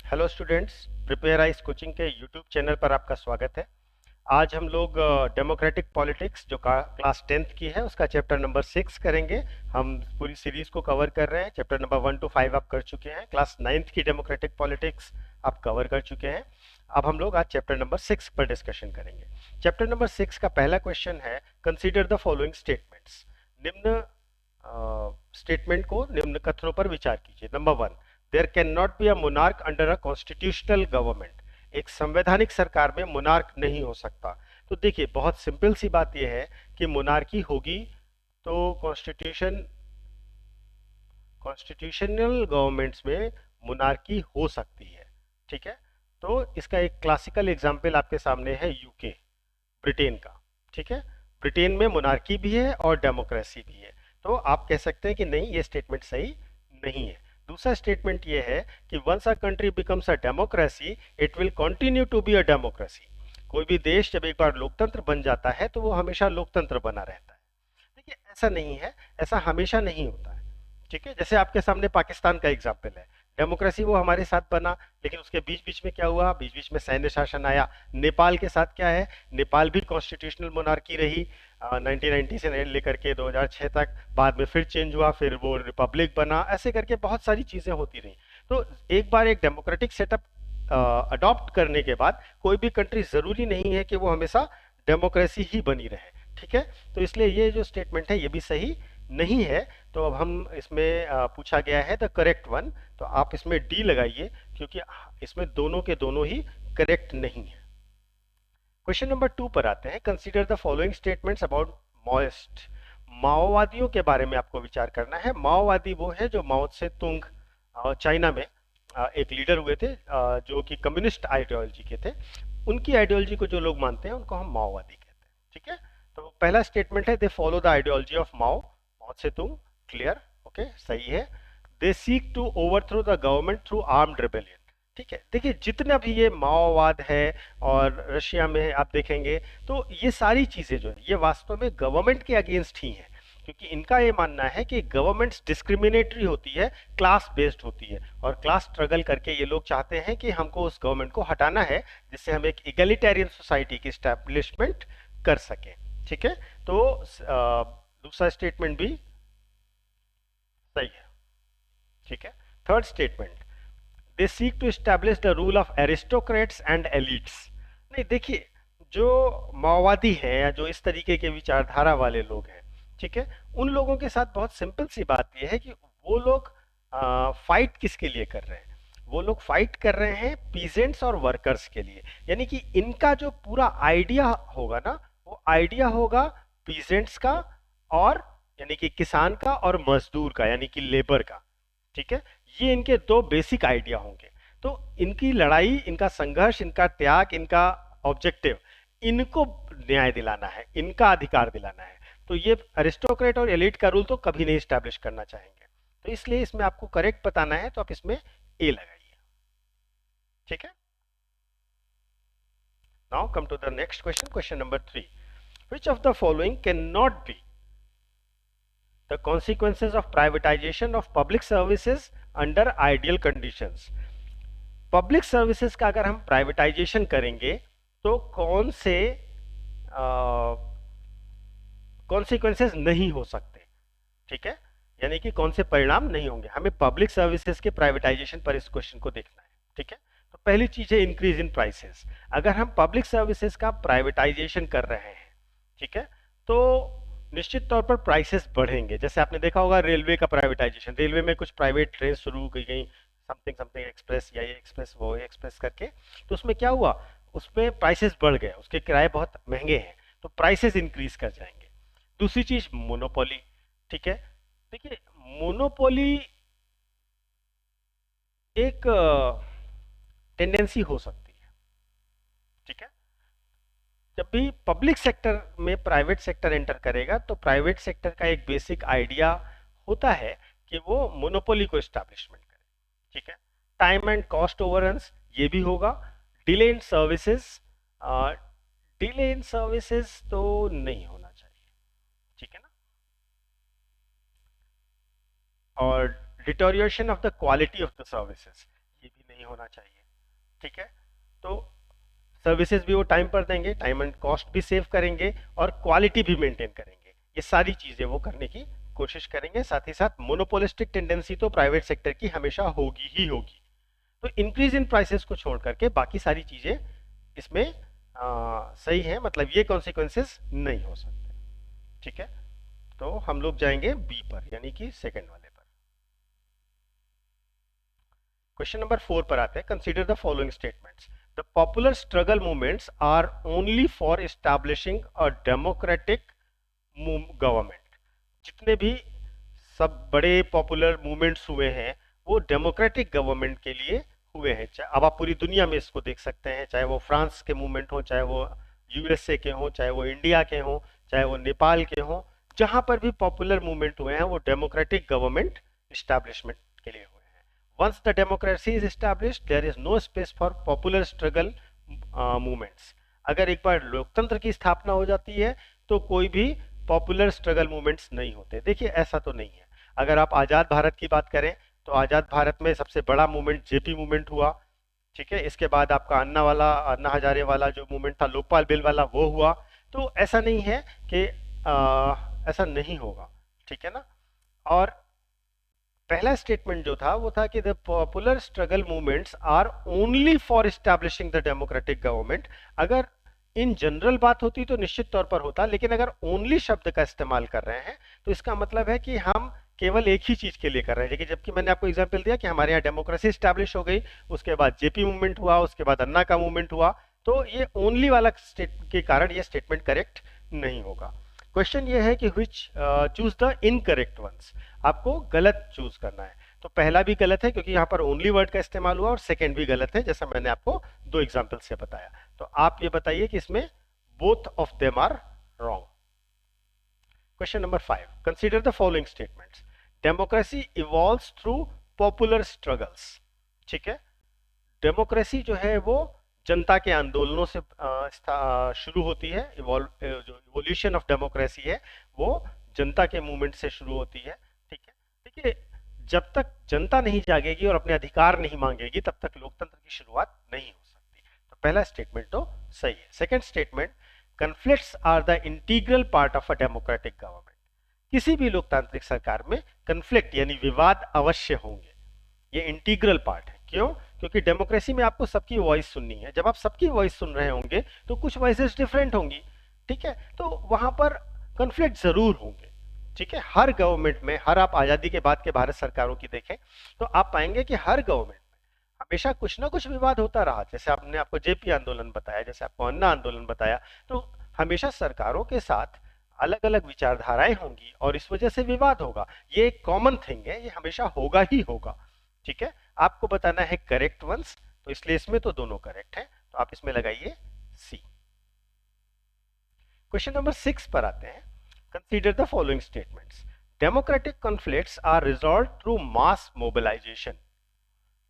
Hello students, prepare eyes coaching के YouTube channel पर आपका स्वागत है। आज हम लोग डेमोक्रेटिक पॉलिटिक्स जो क्लास 10th की है उसका चैप्टर नंबर 6 करेंगे। हम पूरी सीरीज को कवर कर रहे हैं। चैप्टर नंबर 1 to 5 आप कर चुके हैं। क्लास 9th की डेमोक्रेटिक पॉलिटिक्स आप कवर कर चुके हैं। अब हम लोग आज चैप्टर नंबर 6 पर डिस्कशन करेंगे। चैप्टर नंबर 6 का पहला क्वेश्चन है, कंसीडर द फॉलोइंग स्टेटमेंट्स। निम्न स्टेटमेंट को, निम्न कथनों पर विचार कीजिए। Number 1, there can not be a monarch under a constitutional government. एक संवैधानिक सरकार में मोनार्क नहीं हो सकता। तो देखिए, बहुत सिंपल सी बात यह है कि मोनार्की होगी तो कॉन्स्टिट्यूशनल गवर्नमेंट्स में मोनार्की हो सकती है। ठीक है। तो इसका एक क्लासिकल एग्जांपल आपके सामने है, यूके, ब्रिटेन का। ठीक है। ब्रिटेन में मोनार्की भी है और डेमोक्रेसी भी है। तो आप कह सकते हैं कि नहीं, ये स्टेटमेंट सही नहीं है। दूसरा स्टेटमेंट ये है कि once a country becomes a democracy it will continue to be a democracy. कोई भी देश जब एक बार लोकतंत्र बन जाता है तो वो हमेशा लोकतंत्र बना रहता है। देखिए, ऐसा नहीं है, ऐसा हमेशा नहीं होता है। ठीक है। जैसे आपके सामने पाकिस्तान का एग्जाम्पल है, डेमोक्रेसी वो हमारे साथ बना, लेकिन उसके बीच बीच में क्या हुआ, बीच बीच में सैन्य शासन आया। नेपाल के साथ क्या है, नेपाल भी कॉन्स्टिट्यूशनल मोनार्की रही 1990 से लेकर के 2006 तक। बाद में फिर चेंज हुआ, फिर वो रिपब्लिक बना, ऐसे करके बहुत सारी चीजें होती रही। तो एक बार एक डेमोक्रेटिक सेटअप अडॉप्ट करने के बाद कोई भी कंट्री जरूरी नहीं है कि वो हमेशा डेमोक्रेसी ही बनी रहे। ठीक है। तो इसलिए ये जो स्टेटमेंट है ये भी सही नहीं है। तो अब हम इसमें पूछा गया है द करेक्ट वन, तो आप इसमें डी लगाइए, क्योंकि इसमें दोनों के दोनों ही करेक्ट नहीं है। क्वेश्चन नंबर 2 पर आते हैं, consider the following statements about Maoist. माओवादियों के बारे में आपको विचार करना है। माओवादी वो है जो माओ से तुंग चाइना में एक लीडर हुए थे, जो कि कम्युनिस्ट आइडियोलॉजी के थे। उनकी आइडियोलॉजी को जो लोग मानते हैं उनको हम माओवादी कहते हैं। ठीक है। तो पहला स्टेटमेंट है, they follow the ideology of Mao, Mao Tse Tung. Clear, okay, सही है। They seek to overthrow the government through armed rebellion. ठीक है। देखिए, जितना भी ये माओवाद है और रशिया में आप देखेंगे, तो ये सारी चीजें जो है ये वास्तव में गवर्नमेंट के अगेंस्ट ही हैं, क्योंकि इनका ये मानना है कि गवर्नमेंट्स डिस्क्रिमिनेटरी होती है, क्लास बेस्ड होती है, और क्लास स्ट्रगल करके ये लोग चाहते हैं कि हमको उस गवर्नमेंट को हटाना है, जिससे हम एक इगलिटेरियन सोसाइटी की स्टैब्लिशमेंट कर सकें। ठीक है। तो दूसरा स्टेटमेंट भी सही है। ठीक है। Third statement, they seek to establish the rule of aristocrats and elites. नहीं, देखिए, जो माओवादी हैं या जो इस तरीके के विचारधारा वाले लोग हैं, ठीक है, उन लोगों के साथ बहुत सिंपल सी बात यह है कि वो लोग फाइट किसके लिए कर रहे हैं। वो लोग फाइट कर रहे हैं पीजेंट्स और वर्कर्स के लिए। यानी कि इनका जो पूरा आइडिया होगा ना, वो आइडिया होगा पीजेंट्स का, और यानी कि किसान का, और मजदूर का यानी कि लेबर का। ठीक है। ये इनके दो बेसिक आइडिया होंगे। तो इनकी लड़ाई, इनका संघर्ष, इनका त्याग, इनका ऑब्जेक्टिव, इनको न्याय दिलाना है, इनका अधिकार दिलाना है। तो ये अरिस्टोक्रेट और एलिट का रूल तो कभी नहीं स्टैब्लिश करना चाहेंगे। तो इसलिए इसमें आपको करेक्ट बताना है, तो आप इसमें ए लगाइए। ठीक है। Now come to the next question, question number 3, which of the following can not be the consequences of privatization of public services under ideal conditions। Public services का अगर हम प्राइवेटाइजेशन करेंगे तो कौन से कॉन्सिक्वेंसेस नहीं हो सकते। ठीक है। यानी कि कौन से परिणाम नहीं होंगे। हमें पब्लिक सर्विसेज के प्राइवेटाइजेशन पर इस क्वेश्चन को देखना है। ठीक है। तो पहली चीज है इंक्रीज इन प्राइसेस। अगर हम पब्लिक सर्विसेज का प्राइवेटाइजेशन कर रहे हैं, ठीक है, तो निश्चित तौर पर प्राइसेस बढ़ेंगे। जैसे आपने देखा होगा रेलवे का प्राइवेटाइजेशन, रेलवे में कुछ प्राइवेट ट्रेन शुरू की गई, समथिंग समथिंग एक्सप्रेस, या ये एक्सप्रेस वो एक्सप्रेस करके। तो उसमें क्या हुआ, उसमें प्राइसेस बढ़ गए, उसके किराए बहुत महंगे हैं, तो प्राइसेस इंक्रीज कर जाएंगे। दूसरी चीज मोनोपोली। ठीक है। देखिए, मोनोपोली एक टेंडेंसी हो सकती है। ठीक है। जब भी पब्लिक सेक्टर में प्राइवेट सेक्टर एंटर करेगा तो प्राइवेट सेक्टर का एक बेसिक आइडिया होता है कि वो मोनोपोली को एस्टैब्लिशमेंट करे। ठीक है। टाइम एंड कॉस्ट ओवररन्स ये भी होगा। Delay in services, delay in services तो नहीं होना चाहिए। ठीक है ना। और deterioration of the quality of the services, ये भी नहीं नहीं होना चाहिए। ठीक है, तो सर्विसेज भी वो टाइम पर देंगे, टाइम एंड कॉस्ट भी सेव करेंगे और क्वालिटी भी मेंटेन करेंगे। ये सारी चीजें वो करने की कोशिश करेंगे। साथ ही साथ मोनोपोलिस्टिक टेंडेंसी तो प्राइवेट सेक्टर की हमेशा होगी ही होगी। तो इंक्रीज इन प्राइसेस को छोड़ करके बाकी सारी चीजें इसमें सही है, मतलब ये कॉन्सिक्वेंसेस नहीं हो सकते। ठीक है, तो हम लोग जाएंगे बी पर, यानी कि सेकंड वाले पर। क्वेश्चन नंबर 4 पर आते हैं। Consider the following statements. The popular struggle movements are only for establishing a democratic government. जितने भी सब बड़े पॉपुलर मूवमेंट्स हुए हैं वो डेमोक्रेटिक गवर्नमेंट के लिए हुए हैं। अब आप पूरी दुनिया में इसको देख सकते हैं, चाहे वो फ्रांस के मूवमेंट हो, चाहे वो यूएसए के हो, चाहे वो इंडिया के हो, चाहे वो नेपाल के हो, जहां पर भी पॉपुलर मूवमेंट हुए हैं वो डेमोक्रेटिक गवर्नमेंट इस्टेब्लिशमेंट के लिए हुए हैं। Once the democracy is established there is no space for popular struggle movements. अगर एक बार लोकतंत्र की स्थापना हो जाती है तो कोई भी पॉपुलर स्ट्रगल मूवमेंट्स नहीं होते। देखिए ऐसा तो नहीं है। अगर आप आज़ाद भारत की बात करें तो आज़ाद भारत में सबसे बड़ा मूवमेंट जेपी मूवमेंट हुआ। ठीक है, इसके बाद आपका अन्ना हजारे वाला जो मूवमेंट था, लोकपाल बिल वाला, वो हुआ। तो ऐसा नहीं है कि ऐसा नहीं होगा। ठीक है ना। और पहला स्टेटमेंट जो था वो था कि the popular struggle movements are only for establishing the democratic government. अगर इन जनरल बात होती तो निश्चित तौर पर होता, लेकिन अगर ओनली शब्द का इस्तेमाल कर रहे हैं तो इसका मतलब है कि हम केवल एक ही चीज के लिए कर रहे हैं। लेकिन जबकि मैंने आपको एग्जांपल दिया कि हमारे यहाँ डेमोक्रेसी स्टैब्लिश हो गई, उसके बाद जेपी मूवमेंट हुआ, उसके बाद अन्ना का मूवमेंट हुआ, तो ये ओनली वाला स्टेट के कारण ये स्टेटमेंट करेक्ट नहीं होगा। क्वेश्चन ये है कि विच चूज द इनकरेक्ट वंस। आपको गलत चूज करना है। तो पहला भी गलत है क्योंकि यहाँ पर ओनली वर्ड का इस्तेमाल हुआ, और सेकंड भी गलत है जैसा मैंने आपको दो एग्जांपल से बताया। तो आप ये बताइए कि इसमें both of them are wrong. Question number 5, consider the following statements. Democracy evolves through popular struggles. ठीक है, डेमोक्रेसी जो है वो जनता के आंदोलनों से शुरू होती है। जो इवोल्यूशन ऑफ डेमोक्रेसी है वो जनता के मूवमेंट से शुरू होती है। ठीक है, देखिए जब तक जनता नहीं जागेगी और अपने अधिकार नहीं मांगेगी तब तक लोकतंत्र की शुरुआत नहीं हो सकती। तो पहला स्टेटमेंट तो सही है। Second statement, conflicts are the integral part of a democratic government. किसी भी लोकतांत्रिक सरकार में कन्फ्लिक्ट यानी विवाद अवश्य होंगे, ये इंटीग्रल पार्ट है। क्यों? क्योंकि डेमोक्रेसी में आपको सबकी वॉइस सुननी है। जब आप सबकी वॉइस सुन रहे होंगे तो कुछ वॉइसेस डिफरेंट होंगी। ठीक है, तो वहां पर कन्फ्लिक्ट जरूर होंगे। ठीक है, हर गवर्नमेंट में, हर आप आजादी के बाद के भारत सरकारों की देखें तो आप पाएंगे कि हर गवर्नमेंट में हमेशा कुछ ना कुछ विवाद होता रहा। जैसे आपने आपको जेपी आंदोलन बताया, जैसे आपको अन्ना आंदोलन बताया, तो हमेशा सरकारों के साथ अलग अलग विचारधाराएं होंगी और इस वजह से विवाद होगा। ये एक कॉमन थिंग है, ये हमेशा होगा ही होगा। ठीक है, आपको बताना है करेक्ट वंस, तो इसलिए इसमें तो दोनों करेक्ट है, तो आप इसमें लगाइए सी। क्वेश्चन नंबर 6 पर आते हैं। Consider the following statements. Democratic conflicts are resolve through mass mobilization.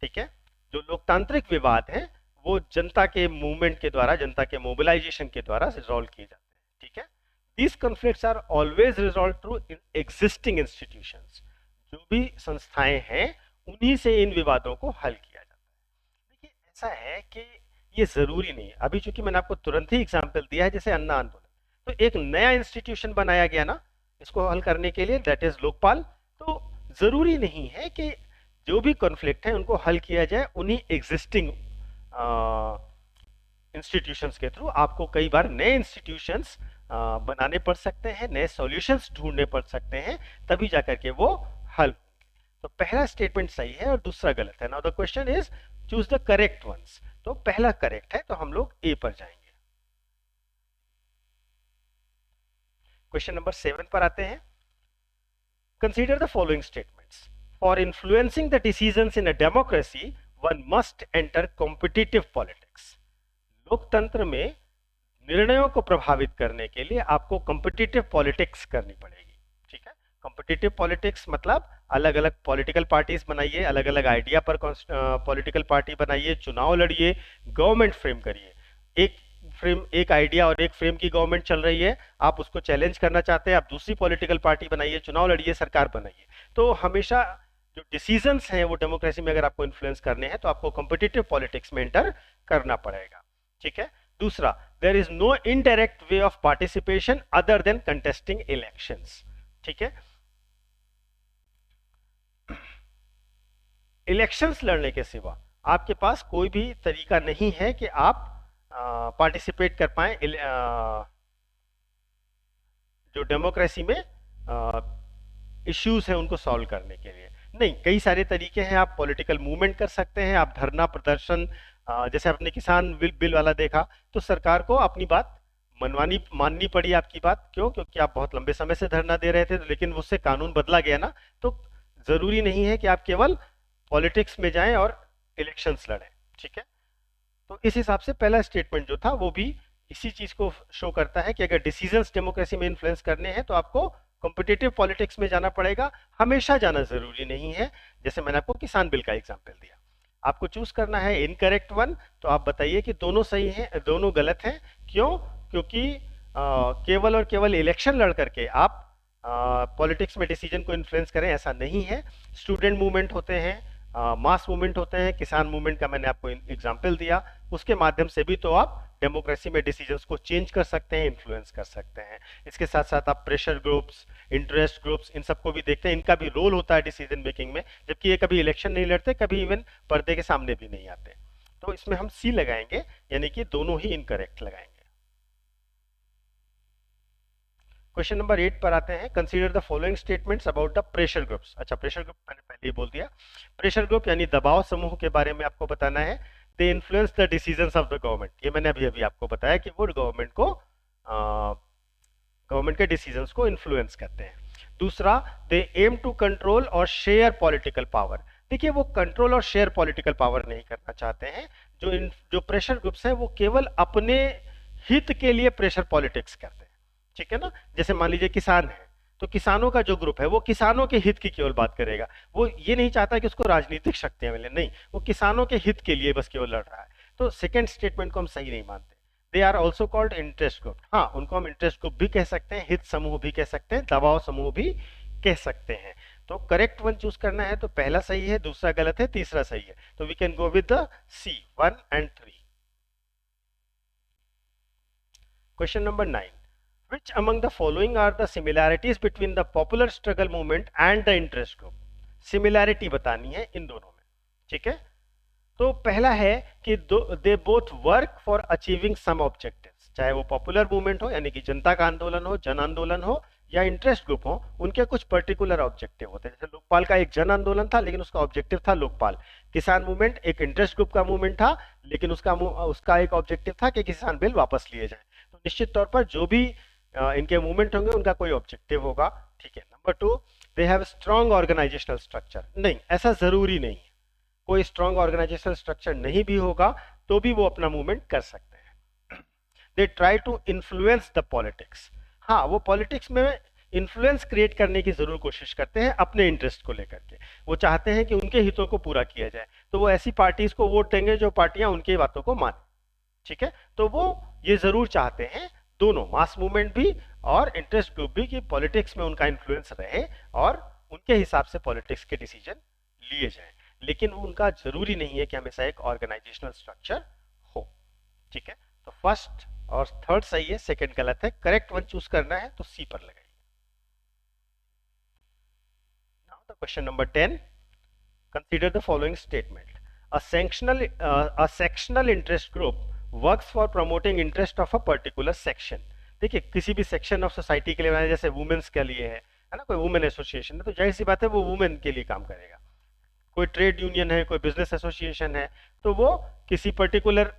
ठीक है, जो लोकतांत्रिक विवाद है वो जनता के मूवमेंट के द्वारा, जनता के मोबिलाइजेशन के द्वारा रिजॉल्व किए जाते हैं। ठीक है, these conflicts are always resolve through existing institutions. जो भी संस्थाएं हैं उन्हीं से इन विवादों को हल किया जाता है। देखिए ऐसा है कि ये जरूरी नहीं है। अभी चूंकि मैंने आपको तुरंत ही एग्जांपल दिया है, जैसे अन्ना आंदोलन, तो एक नया इंस्टीट्यूशन बनाया गया ना इसको हल करने के लिए, दैट इज लोकपाल। तो जरूरी नहीं है कि जो भी कॉन्फ्लिक्ट है उनको हल किया जाए उन्हीं एग्जिस्टिंग इंस्टीट्यूशंस के थ्रू। आपको कई बार नए इंस्टीट्यूशंस बनाने पड़ सकते हैं, नए सॉल्यूशंस ढूंढने पड़ सकते हैं, तभी जाकर के वो हल। तो पहला स्टेटमेंट सही है और दूसरा गलत है। Now the question is choose the correct ones. तो पहला करेक्ट है, तो हम लोग ए पर जाएंगे। क्वेश्चन नंबर 7 पर आते हैं। Consider the following statements. For influencing the decisions in a democracy one must enter competitive politics. लोकतंत्र में निर्णयों को प्रभावित करने के लिए आपको कॉम्पिटिटिव पॉलिटिक्स करनी पड़ेगी। ठीक है, कॉम्पिटिटिव पॉलिटिक्स मतलब अलग अलग पॉलिटिकल पार्टीज बनाइए, अलग अलग आइडिया पर पॉलिटिकल पार्टी बनाइए, चुनाव लड़िए, गवर्नमेंट फ्रेम करिए। एक आइडिया और एक फ्रेम की गवर्नमेंट चल रही है, आप उसको चैलेंज करना चाहते हैं, आप दूसरी पॉलिटिकल पार्टी बनाइए, चुनाव लड़िए, सरकार बनाइए। तो हमेशा जो डिसीजंस हैं वो डेमोक्रेसी में अगर आपको इन्फ्लुएंस करने हैं तो आपको कॉम्पिटिटिव पॉलिटिक्स में एंटर करना पड़ेगा, ठीक है। दूसरा, there is no indirect way of participation other than contesting elections, ठीक है। इलेक्शंस लड़ने के सिवा आपके पास कोई भी तरीका नहीं है कि आप पार्टिसिपेट कर पाए जो डेमोक्रेसी में इश्यूज हैं उनको सॉल्व करने के लिए। नहीं, कई सारे तरीके हैं। आप पॉलिटिकल मूवमेंट कर सकते हैं, आप धरना प्रदर्शन, जैसे आपने किसान बिल वाला देखा, तो सरकार को अपनी बात माननी पड़ी आपकी बात। क्यों? क्योंकि आप बहुत लंबे समय से धरना दे रहे थे, लेकिन उससे कानून बदला गया ना, तो जरूरी नहीं है कि आप केवल पॉलिटिक्स में जाएं और इलेक्शंस लड़ें, ठीक है। तो इस हिसाब से पहला स्टेटमेंट जो था वो भी इसी चीज को शो करता है कि अगर डिसीजंस डेमोक्रेसी में इन्फ्लुएंस करने हैं तो आपको कॉम्पिटिटिव पॉलिटिक्स में जाना पड़ेगा। हमेशा जाना जरूरी नहीं है। जैसे मैंने आपको किसान बिल का एग्जांपल दिया, आपको चूज करना है इनकरेक्ट वन, तो आप बताइए कि दोनों सही हैं, दोनों गलत हैं। क्यों? क्योंकि केवल और केवल इलेक्शन लड़ करके आप पॉलिटिक्स में डिसीजन को इन्फ्लुएंस करें, ऐसा नहीं है। स्टूडेंट मूवमेंट होते हैं, मास मूवमेंट होते हैं, किसान मूवमेंट का मैंने आपको एग्जांपल दिया, उसके माध्यम से भी तो आप डेमोक्रेसी में डिसीजंस को चेंज कर सकते हैं, इन्फ्लुएंस कर सकते हैं। इसके साथ साथ आप प्रेशर ग्रुप्स, इंटरेस्ट ग्रुप्स, इन सबको भी देखते हैं, इनका भी रोल होता है डिसीजन मेकिंग में, जबकि ये कभी इलेक्शन नहीं लड़ते, कभी इवन पर्दे के सामने भी नहीं आते। तो इसमें हम सी लगाएंगे, यानी कि दोनों ही इनकरेक्ट लगाएंगे। क्वेश्चन नंबर 8 पर आते हैं। Consider the following statements about the pressure groups. अच्छा, प्रेशर ग्रुप मैंने पहले ही बोल दिया। प्रेशर ग्रुप यानी दबाव समूह के बारे में आपको बताना है। They influence the decisions of the government, ये मैंने अभी अभी आपको बताया कि वो गवर्नमेंट के डिसीजंस को इन्फ्लुएंस करते हैं। दूसरा, दे एम टू कंट्रोल और शेयर पॉलिटिकल पावर। देखिए, वो कंट्रोल और शेयर पॉलिटिकल पावर नहीं करना चाहते हैं। जो प्रेशर ग्रुप्स हैं वो केवल अपने हित के लिए प्रेशर पॉलिटिक्स करते हैं, ठीक है ना। जैसे मान लीजिए किसान है, तो किसानों का जो ग्रुप है वो किसानों के हित की केवल बात करेगा। वो ये नहीं चाहता कि उसको राजनीतिक शक्तियां मिले, नहीं, वो किसानों के हित के लिए बस केवल लड़ रहा है। तो सेकंड स्टेटमेंट को हम सही नहीं मानते। They are also called interest group. हाँ, उनको हम इंटरेस्ट ग्रुप भी कह सकते हैं, हित समूह भी कह सकते हैं, दबाव समूह भी कह सकते हैं। तो करेक्ट वन चूज करना है, तो पहला सही है, दूसरा गलत है, तीसरा सही है। तो we can go with the C, 1 and 3। Question number 9, which among the following are the similarities between the popular struggle movement and the interest group? Similarity बतानी है इन दोनों में, ठीक है। तो पहला है कि they both work for achieving some objectives. चाहे वो पॉपुलर मूवमेंट हो, यानी कि जनता का आंदोलन हो, जन आंदोलन हो, या इंटरेस्ट ग्रुप हो, उनके कुछ पर्टिकुलर ऑब्जेक्टिव होते हैं। जैसे लोकपाल का एक जन आंदोलन था, लेकिन उसका ऑब्जेक्टिव था लोकपाल। किसान मूवमेंट एक इंटरेस्ट ग्रुप का मूवमेंट था, लेकिन उसका एक ऑब्जेक्टिव था कि किसान बिल वापस लिए जाए। तो निश्चित तौर पर जो भी इनके मूवमेंट होंगे उनका कोई ऑब्जेक्टिव होगा, ठीक है। Number 2, they have strong organizational structure. नहीं, ऐसा जरूरी नहीं है। कोई स्ट्रॉन्ग ऑर्गेनाइजेशनल स्ट्रक्चर नहीं भी होगा तो भी वो अपना मूवमेंट कर सकते हैं। They try to influence the politics. हाँ, वो पॉलिटिक्स में इन्फ्लुएंस क्रिएट करने की जरूर कोशिश करते हैं अपने इंटरेस्ट को लेकर के। वो चाहते हैं कि उनके हितों को पूरा किया जाए, तो वो ऐसी पार्टीज को वोट देंगे जो पार्टियां उनकी बातों को माने, ठीक है। तो वो ये जरूर चाहते हैं, दोनों मास मूवमेंट भी और इंटरेस्ट ग्रुप भी, कि पॉलिटिक्स में उनका इन्फ्लुएंस रहे और उनके हिसाब से पॉलिटिक्स के डिसीजन लिए जाएं। लेकिन उनका जरूरी नहीं है कि हमेशा एक ऑर्गेनाइजेशनल स्ट्रक्चर हो, ठीक है। तो फर्स्ट और थर्ड सही है, सेकंड गलत है। करेक्ट वन चूज करना है तो सी पर लगाइए। Now the question number 10, consider the following statement. a sectional interest group works for promoting interest of a particular section। देखिए, किसी भी सेक्शन ऑफ सोसाइटी के लिए बनाया, जैसे वुमेन्स के लिए है ना, कोई वुमेन एसोसिएशन है, तो जाहिर सी बात है वो वुमेन के लिए काम करेगा। कोई ट्रेड यूनियन है, कोई बिजनेस एसोसिएशन है, तो वो किसी पर्टिकुलर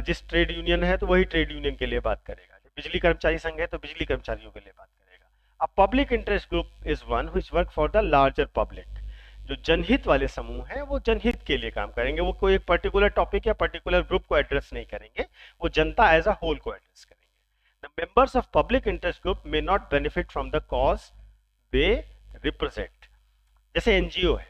जिस ट्रेड यूनियन है तो वही ट्रेड यूनियन के लिए बात करेगा। बिजली कर्मचारी संघ है तो बिजली कर्मचारियों के लिए बात करेगा। A public interest group is one which work for the larger public. जो जनहित वाले समूह हैं वो जनहित के लिए काम करेंगे, वो कोई एक पर्टिकुलर टॉपिक या पर्टिकुलर ग्रुप को एड्रेस नहीं करेंगे, वो जनता एज अ होल को एड्रेस करेंगे। The members of public interest group may not benefit from the cause they represent. जैसे एनजीओ है,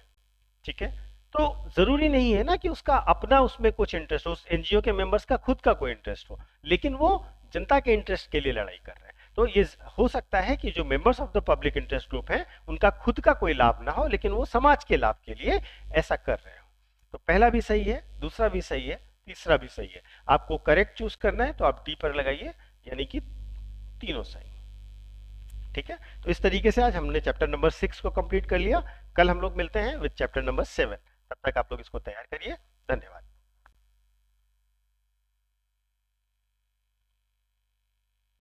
ठीक है, तो जरूरी नहीं है ना कि उसका अपना उसमें कुछ इंटरेस्ट हो, उस एनजीओ के मेंबर्स का खुद का कोई इंटरेस्ट हो, लेकिन वो जनता के इंटरेस्ट के लिए लड़ाई कर रहे हैं। तो ये हो सकता है कि जो members of the public interest group हैं उनका खुद का कोई लाभ ना हो, लेकिन वो समाज के लाभ के लिए ऐसा कर रहे हो। तो पहला भी सही है, दूसरा भी सही है, तीसरा भी सही है। आपको करेक्ट चूज करना है तो आप डी पर लगाइए, यानी कि तीनों सही। ठीक है, तो इस तरीके से आज हमने चैप्टर नंबर 6 को कंप्लीट कर लिया। कल हम लोग मिलते हैं विद चैप्टर नंबर 7। तब तक आप लोग इसको तैयार करिए।